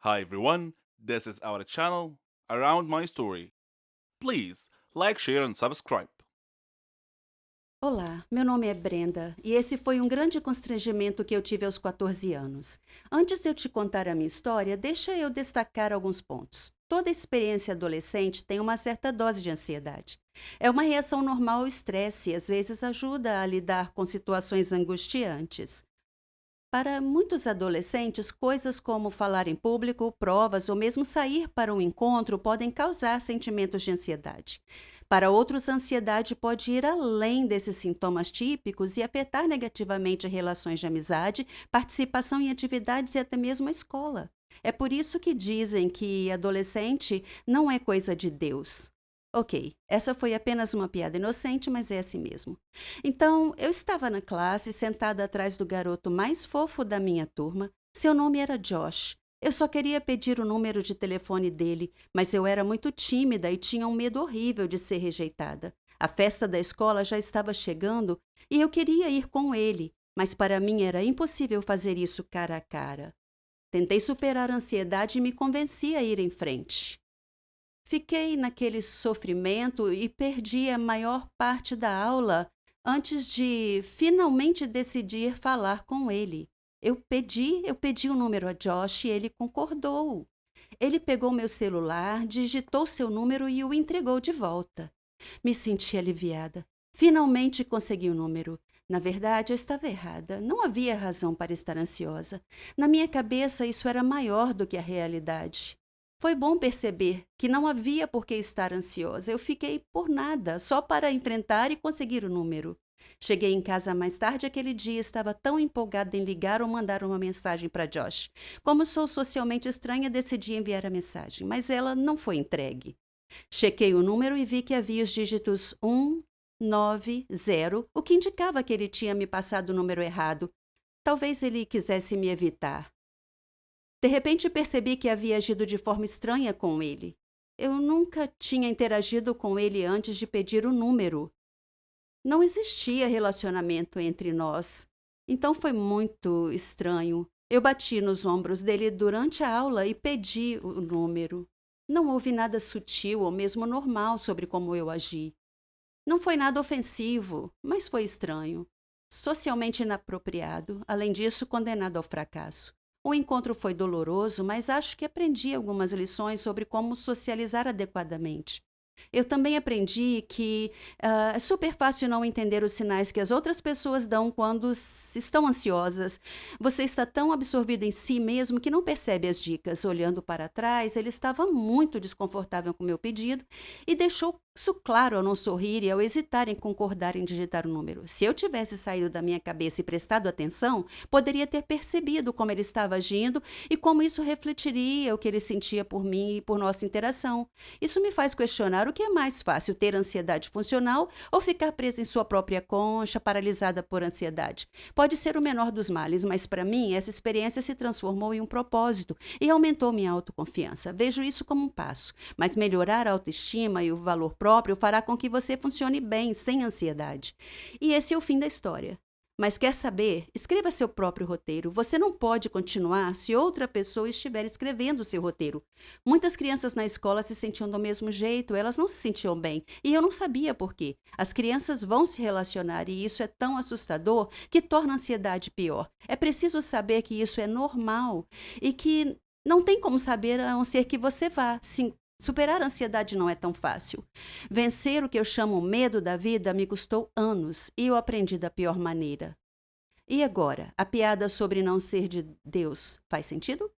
Hi everyone, this is our channel Around My Story. Please like, share and subscribe. Olá, meu nome é Brenda e esse foi um grande constrangimento que eu tive aos 14 anos. Antes de eu te contar a minha história, deixa eu destacar alguns pontos. Toda experiência adolescente tem uma certa dose de ansiedade. É uma reação normal ao estresse e às vezes ajuda a lidar com situações angustiantes. Para muitos adolescentes, coisas como falar em público, provas ou mesmo sair para um encontro podem causar sentimentos de ansiedade. Para outros, a ansiedade pode ir além desses sintomas típicos e afetar negativamente relações de amizade, participação em atividades e até mesmo a escola. É por isso que dizem que adolescente não é coisa de Deus. Ok, essa foi apenas uma piada inocente, mas é assim mesmo. Então, eu estava na classe, sentada atrás do garoto mais fofo da minha turma. Seu nome era Josh. Eu só queria pedir o número de telefone dele, mas eu era muito tímida e tinha um medo horrível de ser rejeitada. A festa da escola já estava chegando e eu queria ir com ele, mas para mim era impossível fazer isso cara a cara. Tentei superar a ansiedade e me convenci a ir em frente. Fiquei naquele sofrimento e perdi a maior parte da aula antes de finalmente decidir falar com ele. Eu pedi o número a Josh e ele concordou. Ele pegou meu celular, digitou seu número e o entregou de volta. Me senti aliviada. Finalmente consegui o número. Na verdade, eu estava errada. Não havia razão para estar ansiosa. Na minha cabeça, isso era maior do que a realidade. Foi bom perceber que não havia por que estar ansiosa. Eu fiquei por nada, só para enfrentar e conseguir o número. Cheguei em casa mais tarde aquele dia e estava tão empolgada em ligar ou mandar uma mensagem para Josh. Como sou socialmente estranha, decidi enviar a mensagem, mas ela não foi entregue. Chequei o número e vi que havia os dígitos 190, o que indicava que ele tinha me passado o número errado. Talvez ele quisesse me evitar. De repente percebi que havia agido de forma estranha com ele. Eu nunca tinha interagido com ele antes de pedir o número. Não existia relacionamento entre nós. Então foi muito estranho. Eu bati nos ombros dele durante a aula e pedi o número. Não houve nada sutil ou mesmo normal sobre como eu agi. Não foi nada ofensivo, mas foi estranho. Socialmente inapropriado, além disso, condenado ao fracasso. O encontro foi doloroso, mas acho que aprendi algumas lições sobre como socializar adequadamente. Eu também aprendi que é super fácil não entender os sinais que as outras pessoas dão quando estão ansiosas. Você está tão absorvido em si mesmo que não percebe as dicas. Olhando para trás, ele estava muito desconfortável com o meu pedido e deixou isso claro ao não sorrir e ao hesitar em concordar em digitar o número. Se eu tivesse saído da minha cabeça e prestado atenção, poderia ter percebido como ele estava agindo e como isso refletiria o que ele sentia por mim e por nossa interação. Isso me faz questionar o que é mais fácil, ter ansiedade funcional ou ficar presa em sua própria concha, paralisada por ansiedade. Pode ser o menor dos males, mas para mim essa experiência se transformou em um propósito e aumentou minha autoconfiança. Vejo isso como um passo, mas melhorar a autoestima e o valor próprio fará com que você funcione bem, sem ansiedade. E esse é o fim da história. Mas quer saber? Escreva seu próprio roteiro. Você não pode continuar se outra pessoa estiver escrevendo o seu roteiro. Muitas crianças na escola se sentiam do mesmo jeito, elas não se sentiam bem. E eu não sabia por quê. As crianças vão se relacionar e isso é tão assustador que torna a ansiedade pior. É preciso saber que isso é normal e que não tem como saber a não ser que você vá. Sim, superar a ansiedade não é tão fácil. Vencer o que eu chamo medo da vida me custou anos e eu aprendi da pior maneira. E agora, a piada sobre não ser de Deus faz sentido?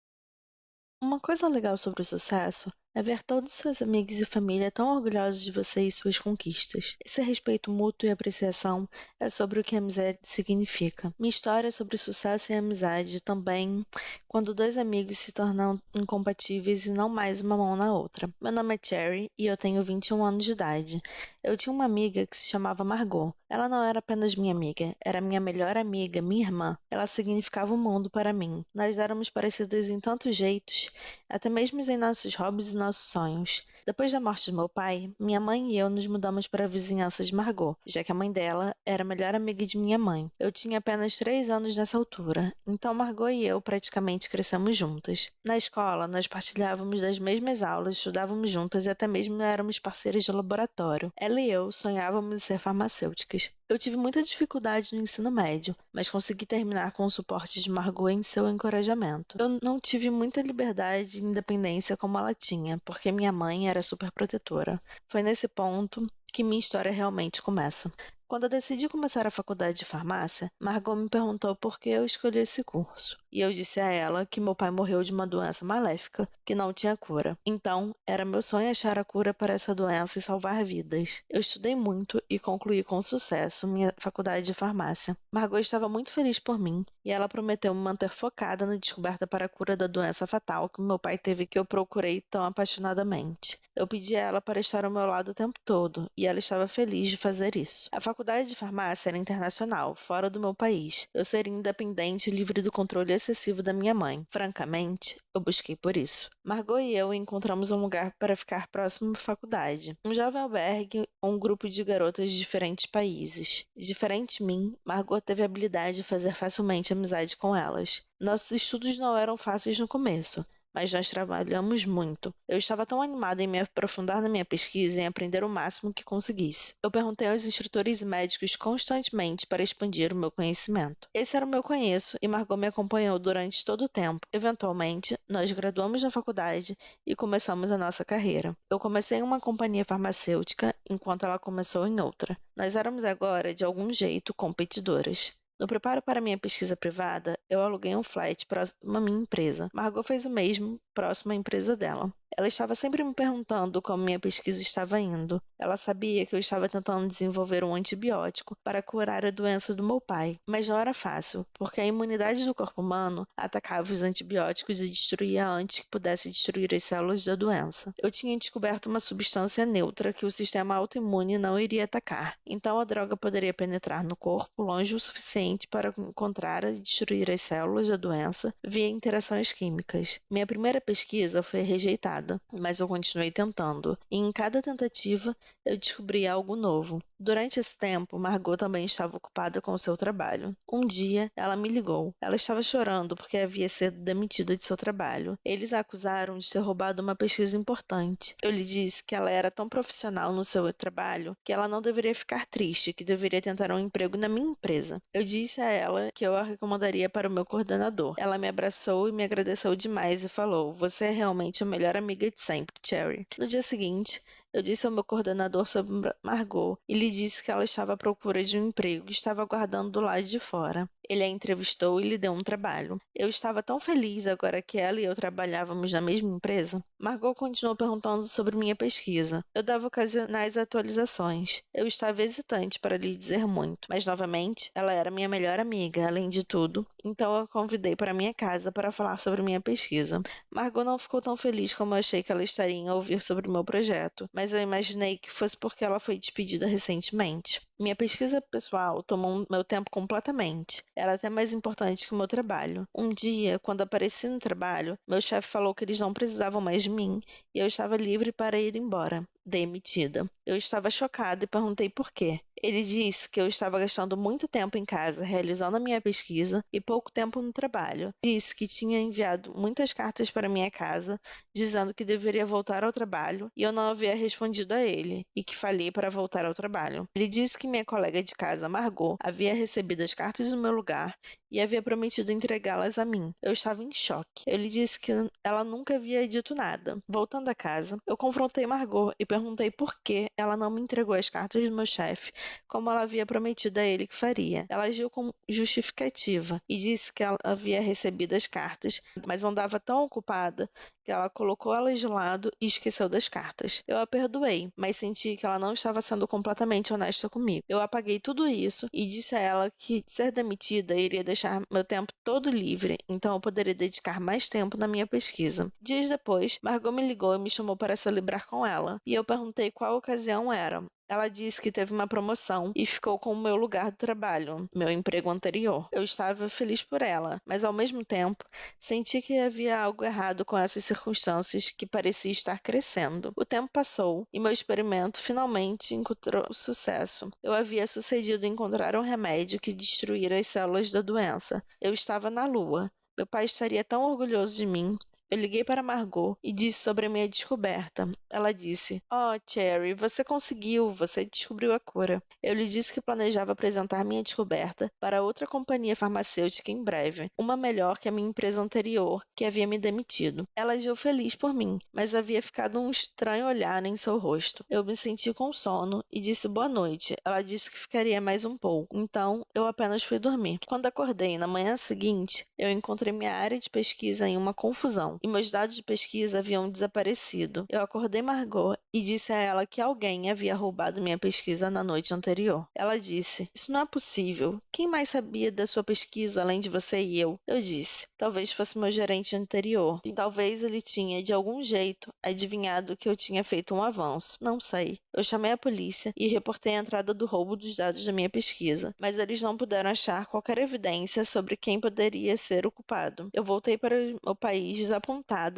Uma coisa legal sobre o sucesso é ver todos seus amigos e família tão orgulhosos de você e suas conquistas. Esse respeito mútuo e apreciação é sobre o que a amizade significa. Minha história é sobre sucesso e amizade também, quando dois amigos se tornam incompatíveis e não mais uma mão na outra. Meu nome é Cherry e eu tenho 21 anos de idade. Eu tinha uma amiga que se chamava Margot. Ela não era apenas minha amiga, era minha melhor amiga, minha irmã. Ela significava o mundo para mim. Nós éramos parecidas em tantos jeitos, até mesmo em nossos hobbies e nossos sonhos. Depois da morte de meu pai, minha mãe e eu nos mudamos para a vizinhança de Margot, já que a mãe dela era a melhor amiga de minha mãe. Eu tinha apenas 3 anos nessa altura, então Margot e eu praticamente crescemos juntas. Na escola, nós partilhávamos das mesmas aulas, estudávamos juntas e até mesmo éramos parceiras de laboratório. Ela e eu sonhávamos em ser farmacêuticas. Eu tive muita dificuldade no ensino médio, mas consegui terminar com o suporte de Margot em seu encorajamento. Eu não tive muita liberdade e independência como ela tinha, porque minha mãe era super protetora. Foi nesse ponto que minha história realmente começa. Quando eu decidi começar a faculdade de farmácia, Margot me perguntou por que eu escolhi esse curso. E eu disse a ela que meu pai morreu de uma doença maléfica que não tinha cura. Então, era meu sonho achar a cura para essa doença e salvar vidas. Eu estudei muito e concluí com sucesso minha faculdade de farmácia. Margot estava muito feliz por mim e ela prometeu me manter focada na descoberta para a cura da doença fatal que meu pai teve que eu procurei tão apaixonadamente. Eu pedi a ela para estar ao meu lado o tempo todo e ela estava feliz de fazer isso. A faculdade de farmácia era internacional, fora do meu país. Eu seria independente e livre do controle excessivo da minha mãe. Francamente, eu busquei por isso. Margot e eu encontramos um lugar para ficar próximo à faculdade. Um jovem albergue ou um grupo de garotas de diferentes países. Diferente de mim, Margot teve a habilidade de fazer facilmente amizade com elas. Nossos estudos não eram fáceis no começo, mas nós trabalhamos muito. Eu estava tão animada em me aprofundar na minha pesquisa e em aprender o máximo que conseguisse. Eu perguntei aos instrutores e médicos constantemente para expandir o meu conhecimento. Esse era o meu conheço e Margot me acompanhou durante todo o tempo. Eventualmente, nós graduamos na faculdade e começamos a nossa carreira. Eu comecei em uma companhia farmacêutica, enquanto ela começou em outra. Nós éramos agora, de algum jeito, competidoras. No preparo para minha pesquisa privada, eu aluguei um flat próximo à minha empresa. Margot fez o mesmo, próximo à empresa dela. Ela estava sempre me perguntando como minha pesquisa estava indo. Ela sabia que eu estava tentando desenvolver um antibiótico para curar a doença do meu pai, mas não era fácil, porque a imunidade do corpo humano atacava os antibióticos e destruía antes que pudesse destruir as células da doença. Eu tinha descoberto uma substância neutra que o sistema autoimune não iria atacar, então a droga poderia penetrar no corpo longe o suficiente para encontrar e destruir as células da doença via interações químicas. Minha primeira pesquisa foi rejeitada, mas eu continuei tentando, e em cada tentativa eu descobri algo novo. Durante esse tempo, Margot também estava ocupada com o seu trabalho. Um dia, ela me ligou. Ela estava chorando porque havia sido demitida de seu trabalho. Eles a acusaram de ter roubado uma pesquisa importante. Eu lhe disse que ela era tão profissional no seu trabalho que ela não deveria ficar triste, que deveria tentar um emprego na minha empresa. Eu disse a ela que eu a recomendaria para o meu coordenador. Ela me abraçou e me agradeceu demais e falou: "Você é realmente a melhor amiga de sempre, Cherry." No dia seguinte, eu disse ao meu coordenador sobre Margot e lhe disse que ela estava à procura de um emprego e estava aguardando do lado de fora. Ele a entrevistou e lhe deu um trabalho. Eu estava tão feliz agora que ela e eu trabalhávamos na mesma empresa. Margot continuou perguntando sobre minha pesquisa. Eu dava ocasionais atualizações. Eu estava hesitante para lhe dizer muito, mas novamente, ela era minha melhor amiga, além de tudo, então eu a convidei para minha casa para falar sobre minha pesquisa. Margot não ficou tão feliz como eu achei que ela estaria em ouvir sobre o meu projeto, mas eu imaginei que fosse porque ela foi despedida recentemente. Minha pesquisa pessoal tomou meu tempo completamente. Era até mais importante que o meu trabalho. Um dia, quando apareci no trabalho, meu chefe falou que eles não precisavam mais de mim e eu estava livre para ir embora. Demitida. Eu estava chocada e perguntei por quê. Ele disse que eu estava gastando muito tempo em casa realizando a minha pesquisa e pouco tempo no trabalho. Disse que tinha enviado muitas cartas para minha casa dizendo que deveria voltar ao trabalho e eu não havia respondido a ele e que falhei para voltar ao trabalho. Ele disse que minha colega de casa, Margot, havia recebido as cartas no meu lugar e havia prometido entregá-las a mim. Eu estava em choque. Ele disse que ela nunca havia dito nada. Voltando a casa, eu confrontei Margot e perguntei por que ela não me entregou as cartas do meu chefe, como ela havia prometido a ele que faria. Ela agiu com justificativa e disse que ela havia recebido as cartas, mas andava tão ocupada que ela colocou elas de lado e esqueceu das cartas. Eu a perdoei, mas senti que ela não estava sendo completamente honesta comigo. Eu apaguei tudo isso e disse a ela que ser demitida iria deixar meu tempo todo livre, então eu poderia dedicar mais tempo na minha pesquisa. Dias depois, Margot me ligou e me chamou para celebrar com ela, e eu perguntei qual ocasião era. Ela disse que teve uma promoção e ficou com o meu lugar de trabalho, meu emprego anterior. Eu estava feliz por ela, mas ao mesmo tempo senti que havia algo errado com essas circunstâncias que parecia estar crescendo. O tempo passou e meu experimento finalmente encontrou sucesso. Eu havia sucedido em encontrar um remédio que destruíra as células da doença. Eu estava na Lua. Meu pai estaria tão orgulhoso de mim. Eu liguei para Margot e disse sobre a minha descoberta. Ela disse: "Oh, Cherry, você conseguiu, você descobriu a cura." Eu lhe disse que planejava apresentar minha descoberta para outra companhia farmacêutica em breve, uma melhor que a minha empresa anterior, que havia me demitido. Ela agiu feliz por mim, mas havia ficado um estranho olhar em seu rosto. Eu me senti com sono e disse boa noite. Ela disse que ficaria mais um pouco, então eu apenas fui dormir. Quando acordei na manhã seguinte, eu encontrei minha área de pesquisa em uma confusão e meus dados de pesquisa haviam desaparecido. Eu acordei Margot e disse a ela que alguém havia roubado minha pesquisa na noite anterior. Ela disse: "Isso não é possível. Quem mais sabia da sua pesquisa além de você e eu?" Eu disse: "Talvez fosse meu gerente anterior. E talvez ele tinha, de algum jeito, adivinhado que eu tinha feito um avanço. Não sei." Eu chamei a polícia e reportei a entrada do roubo dos dados da minha pesquisa, mas eles não puderam achar qualquer evidência sobre quem poderia ser o culpado. Eu voltei para o país desapontada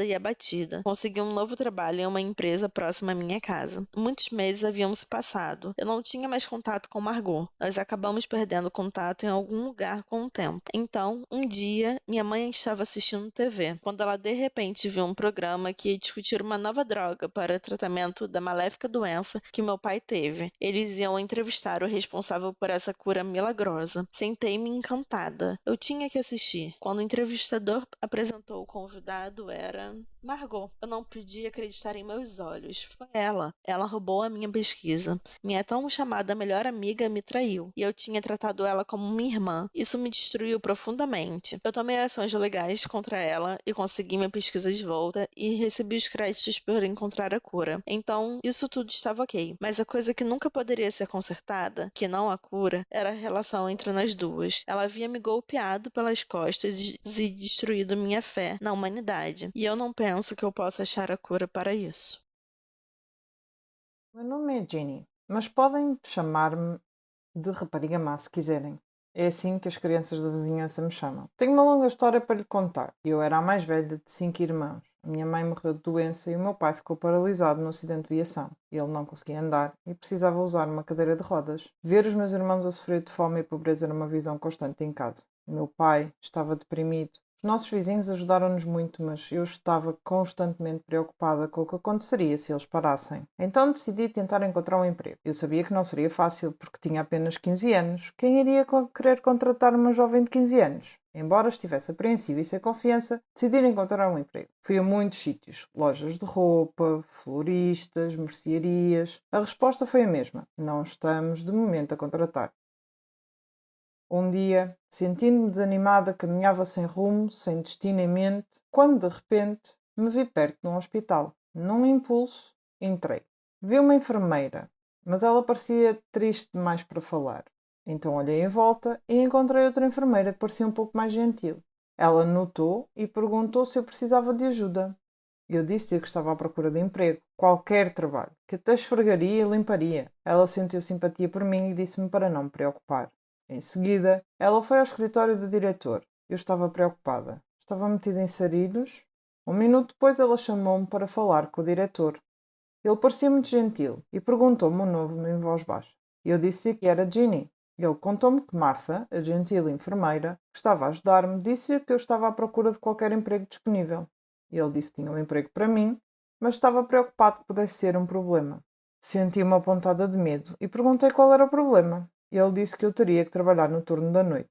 e abatida. Consegui um novo trabalho em uma empresa próxima à minha casa. Muitos meses haviam se passado. Eu não tinha mais contato com Margot. Nós acabamos perdendo contato em algum lugar com o tempo. Então, um dia, minha mãe estava assistindo TV, quando ela de repente viu um programa que ia discutir uma nova droga para tratamento da maléfica doença que meu pai teve. Eles iam entrevistar o responsável por essa cura milagrosa. Sentei-me encantada. Eu tinha que assistir. Quando o entrevistador apresentou o convidado, era Margot. Eu não podia acreditar em meus olhos. Foi ela. Ela roubou a minha pesquisa. Minha tão chamada melhor amiga me traiu, e eu tinha tratado ela como minha irmã. Isso me destruiu profundamente. Eu tomei ações legais contra ela e consegui minha pesquisa de volta e recebi os créditos por encontrar a cura. Então, isso tudo estava ok. Mas a coisa que nunca poderia ser consertada, que não a cura, era a relação entre nós duas. Ela havia me golpeado pelas costas e destruído minha fé na humanidade. E eu não penso que eu possa achar a cura para isso. Meu nome é Jenny, mas podem chamar-me de rapariga má se quiserem. É assim que as crianças da vizinhança me chamam. Tenho uma longa história para lhe contar. Eu era a mais velha de 5 irmãos. A minha mãe morreu de doença e o meu pai ficou paralisado no acidente de viação. Ele não conseguia andar e precisava usar uma cadeira de rodas. Ver os meus irmãos a sofrer de fome e pobreza era uma visão constante em casa. O meu pai estava deprimido. Os nossos vizinhos ajudaram-nos muito, mas eu estava constantemente preocupada com o que aconteceria se eles parassem. Então decidi tentar encontrar um emprego. Eu sabia que não seria fácil, porque tinha apenas 15 anos. Quem iria querer contratar uma jovem de 15 anos? Embora estivesse apreensiva e sem confiança, decidi encontrar um emprego. Fui a muitos sítios, lojas de roupa, floristas, mercearias. A resposta foi a mesma: não estamos de momento a contratar. Um dia, sentindo-me desanimada, caminhava sem rumo, sem destino em mente, quando de repente me vi perto de um hospital. Num impulso, entrei. Vi uma enfermeira, mas ela parecia triste demais para falar. Então olhei em volta e encontrei outra enfermeira que parecia um pouco mais gentil. Ela notou e perguntou se eu precisava de ajuda. Eu disse-lhe que estava à procura de emprego, qualquer trabalho, que até esfregaria e limparia. Ela sentiu simpatia por mim e disse-me para não me preocupar. Em seguida, ela foi ao escritório do diretor. Eu estava preocupada. Estava metida em sarilhos. Um minuto depois ela chamou-me para falar com o diretor. Ele parecia muito gentil e perguntou-me o nome em voz baixa. Eu disse-lhe que era Ginny. Ele contou-me que Martha, a gentil enfermeira, que estava a ajudar-me, disse-lhe que eu estava à procura de qualquer emprego disponível. Ele disse que tinha um emprego para mim, mas estava preocupado que pudesse ser um problema. Senti uma pontada de medo e perguntei qual era o problema. Ele disse que eu teria que trabalhar no turno da noite.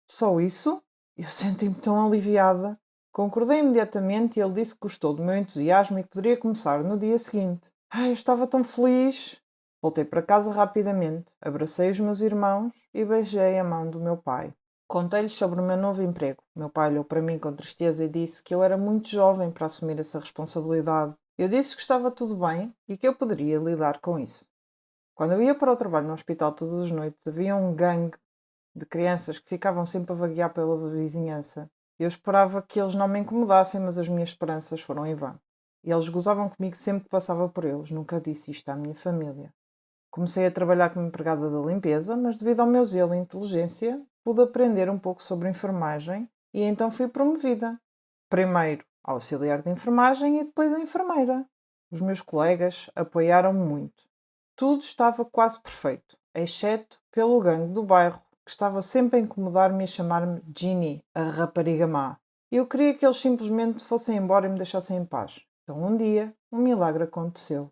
Só isso? Eu senti-me tão aliviada. Concordei imediatamente e ele disse que gostou do meu entusiasmo e que poderia começar no dia seguinte. Eu estava tão feliz. Voltei para casa rapidamente, abracei os meus irmãos e beijei a mão do meu pai. Contei-lhes sobre o meu novo emprego. Meu pai olhou para mim com tristeza e disse que eu era muito jovem para assumir essa responsabilidade. Eu disse que estava tudo bem e que eu poderia lidar com isso. Quando eu ia para o trabalho no hospital todas as noites, havia um gangue de crianças que ficavam sempre a vaguear pela vizinhança. Eu esperava que eles não me incomodassem, mas as minhas esperanças foram em vão. E eles gozavam comigo sempre que passava por eles. Nunca disse isto à minha família. Comecei a trabalhar como empregada da limpeza, mas devido ao meu zelo e inteligência, pude aprender um pouco sobre enfermagem e então fui promovida. Primeiro auxiliar de enfermagem e depois a enfermeira. Os meus colegas apoiaram-me muito. Tudo estava quase perfeito, exceto pelo gangue do bairro, que estava sempre a incomodar-me e a chamar-me Ginny, a rapariga má. Eu queria que eles simplesmente fossem embora e me deixassem em paz. Então um dia, um milagre aconteceu.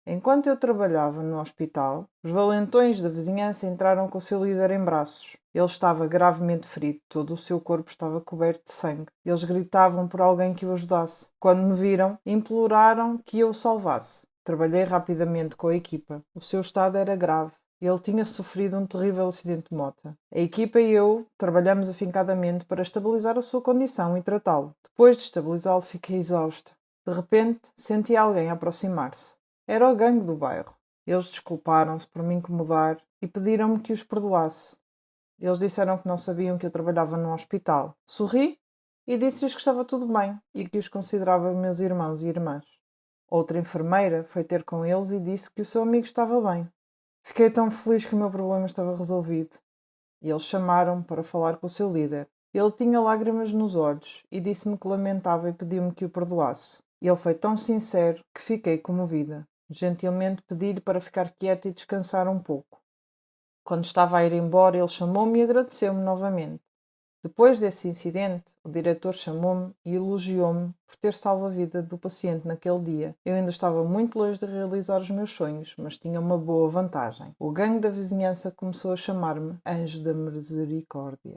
Enquanto eu trabalhava no hospital, os valentões da vizinhança entraram com o seu líder em braços. Ele estava gravemente ferido, todo o seu corpo estava coberto de sangue. Eles gritavam por alguém que o ajudasse. Quando me viram, imploraram que eu o salvasse. Trabalhei rapidamente com a equipa. O seu estado era grave. Ele tinha sofrido um terrível acidente de moto. A equipa e eu trabalhamos afincadamente para estabilizar a sua condição e tratá-lo. Depois de estabilizá-lo, fiquei exausta. De repente, senti alguém aproximar-se. Era o gangue do bairro. Eles desculparam-se por me incomodar e pediram-me que os perdoasse. Eles disseram que não sabiam que eu trabalhava num hospital. Sorri e disse-lhes que estava tudo bem e que os considerava meus irmãos e irmãs. Outra enfermeira foi ter com eles e disse que o seu amigo estava bem. Fiquei tão feliz que o meu problema estava resolvido. E eles chamaram-me para falar com o seu líder. Ele tinha lágrimas nos olhos e disse-me que lamentava e pediu-me que o perdoasse. Ele foi tão sincero que fiquei comovida. Gentilmente pedi-lhe para ficar quieta e descansar um pouco. Quando estava a ir embora, ele chamou-me e agradeceu-me novamente. Depois desse incidente, o diretor chamou-me e elogiou-me por ter salvo a vida do paciente naquele dia. Eu ainda estava muito longe de realizar os meus sonhos, mas tinha uma boa vantagem. O gangue da vizinhança começou a chamar-me Anjo da Misericórdia.